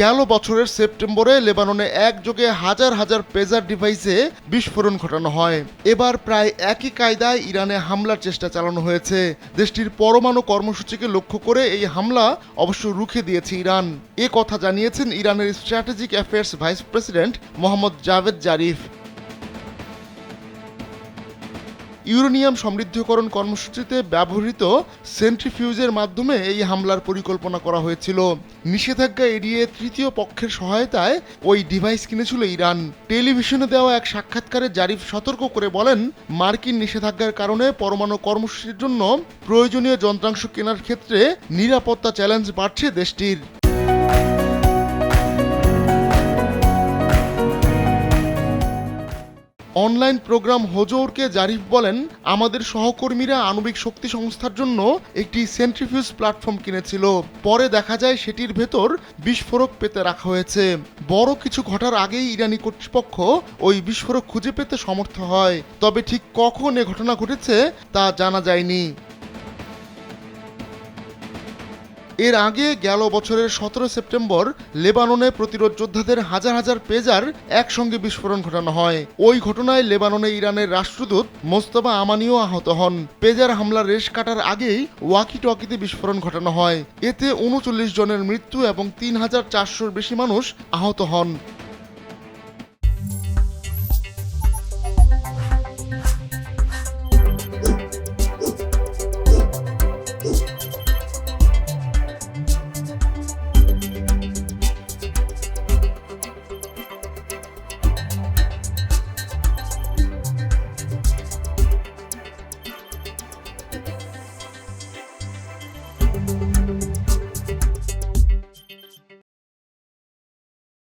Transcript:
গেল বছরের সেপ্টেম্বরে লেবাননে একযোগে হাজার হাজার পেজার ডিভাইসে বিস্ফোরণ ঘটানো হয়। এবার প্রায় একই কায়দায় ইরানে হামলার চেষ্টা চালানো হয়েছে। দেশটির পরমাণু কর্মসূচিকে লক্ষ্য করে এই হামলা অবশ্য রুখে দিয়েছে ইরান। এ কথা জানিয়েছেন ইরানের strategic affairs vice president Mohammad Javad Zarif. Uranium সমৃদ্ধকরণ কর্মসূচিতে ব্যবহৃত সেন্ট্রিফিউজের মাধ্যমে এই হামলার পরিকল্পনা করা হয়েছিল। নিষেধাজ্ঞা এড়িয়ে তৃতীয় পক্ষের সহায়তায় ওই ডিভাইস কিনেছিল ইরান। টেলিভিশনে দেওয়া এক সাক্ষাৎকারে জারিফ সতর্ক করে বলেন, মার্কিন নিষেধাজ্ঞার কারণে পরমাণু কর্মসূচির জন্য প্রয়োজনীয় যন্ত্রাংশ কেনার ক্ষেত্রে নিরাপত্তা চ্যালেঞ্জ বাড়ছে দেশটির। অনলাইন প্রোগ্রাম হোজোরকে জারিফ বলেন, আমাদের সহকর্মীরা আণবিক শক্তি সংস্থার জন্য একটি সেন্ট্রিফিউজ প্ল্যাটফর্ম কিনেছিল। পরে দেখা যায় সেটির ভেতর বিস্ফোরক পেতে রাখা হয়েছে। বড় কিছু ঘটার আগেই ইরানি কর্তৃপক্ষ ওই বিস্ফোরক খুঁজে পেতে সমর্থ হয়। তবে ঠিক কখন এ ঘটনা ঘটেছে তা জানা যায়নি। এর আগে গেল বছরের 17 সেপ্টেম্বর লেবাননে প্রতিরোধ যোদ্ধাদের হাজার হাজার পেজার একসঙ্গে বিস্ফোরণ ঘটানো হয়। ওই ঘটনায় লেবাননে ইরানের রাষ্ট্রদূত মোস্তফা আমানিও আহত হন। পেজার হামলার রেশ কাটার আগেই ওয়াকি টকিতে বিস্ফোরণ ঘটানো হয়। এতে 39 জনের মৃত্যু এবং 3400-র বেশি মানুষ আহত হন।